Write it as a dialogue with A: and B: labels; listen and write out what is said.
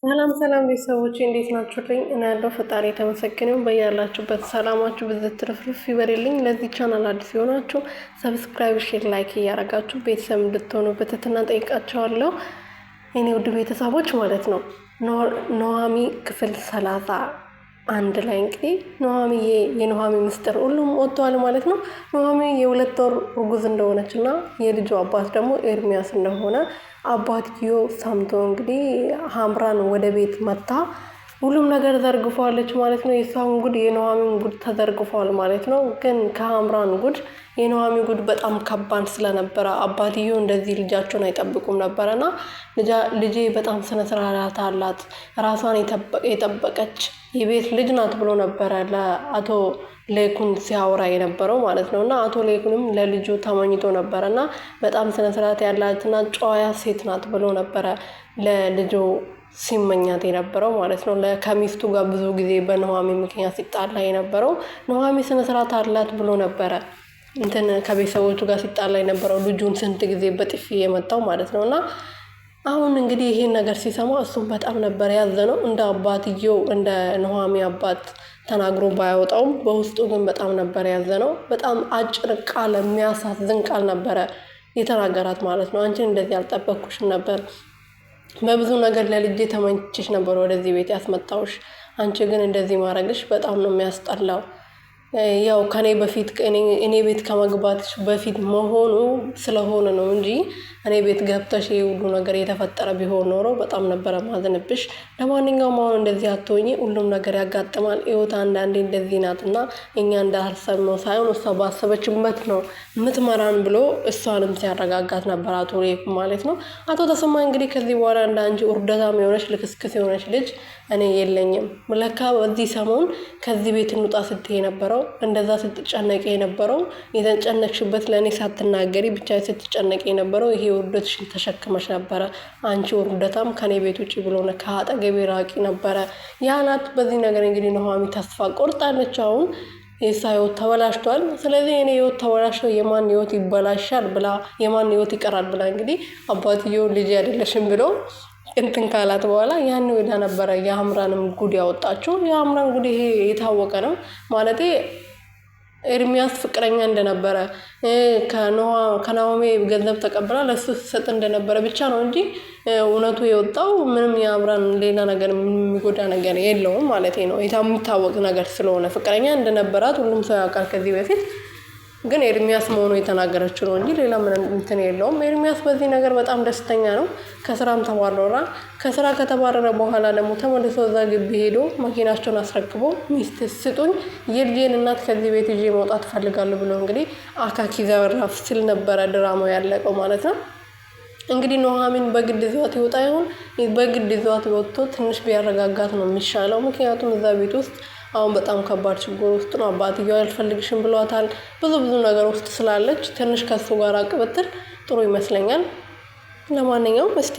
A: ሰላም ሰላም ቤተሰቦቼ እንዴት ናችሁልኝ? እኔ ያለው ፈጣሪ የተመሰገነው በያላችሁበት ሰላማችሁ ብዝት ትርፍርፍ ይበልልኝ። ለዚህ ቻናል አዲስ የሆናችሁ ሰብስክራይብ፣ ሼር፣ ላይክ እያደረጋችሁ ቤተሰብ እንድትሆኑ በትህትና ጠይቃችኋለሁ። የኔ ውድ ቤተሰቦች ማለት ነው ኑሃሚ ክፍል 31 ላይ እንግዲህ የኑሃሚ ምስጢር ሁሉም ወጥቷል ማለት ነው። ኑሃሚ የ2 ወር እርጉዝ እንደሆነች እና የልጁ አባት ደግሞ ኤርሚያስ እንደሆነ አባትየው ሰምቶ እንግዲህ ሀምራን ወደ ቤት መታ ሁሉም ነገር ዘርግፏለች ማለት ነው። የሷን ጉድ የኑሃሚን ጉድ ተዘርግፏል ማለት ነው። ግን ከሀምራን ጉድ የኑሃሚ ጉድ በጣም ከባድ ስለነበረ አባትየው እንደዚህ ልጃቸውን አይጠብቁም ነበረና ልጄ በጣም ስነ ስርዓት አላት፣ ራሷን የጠበቀች የቤት ልጅ ናት ብሎ ነበረ ለአቶ ሌኩን ሲያወራ የነበረው ማለት ነው። እና አቶ ሌኩንም ለልጁ ተመኝቶ ነበረ እና በጣም ስነ ስርዓት ያላትና ጨዋ ሴት ናት ብሎ ነበረ ለልጁ ሲመኛት የነበረው ማለት ነው። ከሚስቱ ጋር ብዙ ጊዜ በኑሃሚ ምክንያት ሲጣላ የነበረው ኑሃሚ ስነ ስርዓት አላት ብሎ ነበረ ከቤተሰቦቹ ጋር ሲጣላ የነበረው ልጁን ስንት ጊዜ በጥፊ የመታው ማለት ነው። እና አሁን እንግዲህ ይሄን ነገር ሲሰማ እሱም በጣም ነበር ያዘነው። እንደ አባትየው እንደ ኑሃሚ አባት ተናግሮ ባያወጣውም በውስጡ ግን በጣም ነበር ያዘነው። በጣም አጭር ቃል፣ የሚያሳዝን ቃል ነበረ የተናገራት ማለት ነው። አንቺን እንደዚህ አልጠበቅኩሽም ነበር፣ በብዙ ነገር ለልጄ ተመኝቼሽ ነበር ወደዚህ ቤት ያስመጣውሽ፣ አንቺ ግን እንደዚህ ማድረግሽ በጣም ነው የሚያስጠላው። ያው ከኔ በፊት እኔ ቤት ከመግባትሽ በፊት መሆኑ ስለሆነ ነው እንጂ እኔ ቤት ገብተሽ ይሄ ሁሉ ነገር የተፈጠረ ቢሆን ኖሮ በጣም ነበረ ማዝንብሽ። ለማንኛውም አሁን እንደዚህ አትሆኚ፣ ሁሉም ነገር ያጋጥማል፣ ህይወት አንዳንዴ እንደዚህ ናትና እኛ እንዳሰብነው ሳይሆን እሷ ባሰበችበት ነው የምትመራን ብሎ እሷንም ሲያረጋጋት ነበር አቶ ሌኩ ማለት ነው። አቶ ተሰማ እንግዲህ ከዚህ በኋላ እንደ አንቺ ውርደታም የሆነች ልክስክስ የሆነች ልጅ እኔ የለኝም፣ ለካ በዚህ ሰሞን ከዚህ ቤት እንውጣ ስትይ የነበረው እንደዛ ስትጨነቂ የነበረው የተጨነቅሽበት ለእኔ ሳትናገሪ ብቻ ስትጨነቂ የነበረው ይሄ ውርደትሽን ተሸክመሽ ነበረ። አንቺ ውርደታም ከኔ ቤት ውጭ ብሎ ከአጠገቤ ራቂ ነበረ ያላት። በዚህ ነገር እንግዲህ ኑሃሚ ተስፋ ቆርጣለች። አሁን የእሷ ህይወት ተበላሽቷል። ስለዚህ እኔ ህይወት ተበላሽቶ የማን ህይወት ይበላሻል ብላ የማን ህይወት ይቀራል ብላ እንግዲህ አባትየው ልጅ አይደለሽም ብሎ እንትን ካላት በኋላ ያን ወዳ ነበረ የሀምራንም ጉድ ያወጣችው። የሀምራን ጉድ ይሄ የታወቀ ነው ማለቴ ኤርሚያስ ፍቅረኛ እንደነበረ ከናሆሜ ገንዘብ ተቀብላ ለሱ ሰጥ እንደነበረ ብቻ ነው እንጂ እውነቱ የወጣው ምንም የሀምራን ሌላ ነገር የሚጎዳ ነገር የለውም ማለት ነው። የሚታወቅ ነገር ስለሆነ ፍቅረኛ እንደነበራት ሁሉም ሰው ያውቃል ከዚህ በፊት። ግን ኤርሚያስ መሆኑ የተናገረችው ነው እንጂ ሌላ ምንም እንትን የለውም። ኤርሚያስ በዚህ ነገር በጣም ደስተኛ ነው። ከስራም ተባረረ። ከስራ ከተባረረ በኋላ ደግሞ ተመልሶ እዛ ግቢ ሄዶ መኪናቸውን አስረክቦ ሚስት ስጡኝ የልጄን እናት ከዚህ ቤት ይዤ መውጣት እፈልጋለሁ ብሎ እንግዲህ አካኪ ዘራፍ ሲል ነበረ ድራማው ያለቀው ማለት ነው። እንግዲህ ኑሃሚን በግድ ይዟት ይወጣ ይሆን? በግድ ይዟት ወጥቶ ትንሽ ቢያረጋጋት ነው የሚሻለው። ምክንያቱም እዛ ቤት ውስጥ አሁን በጣም ከባድ ችግር ውስጥ ነው። አባትየው አልፈልግሽም ብሏታል። ብዙ ነገር ውስጥ ስላለች ትንሽ ከሱ ጋር አቅ ብትል ጥሩ ይመስለኛል። ለማንኛውም እስቲ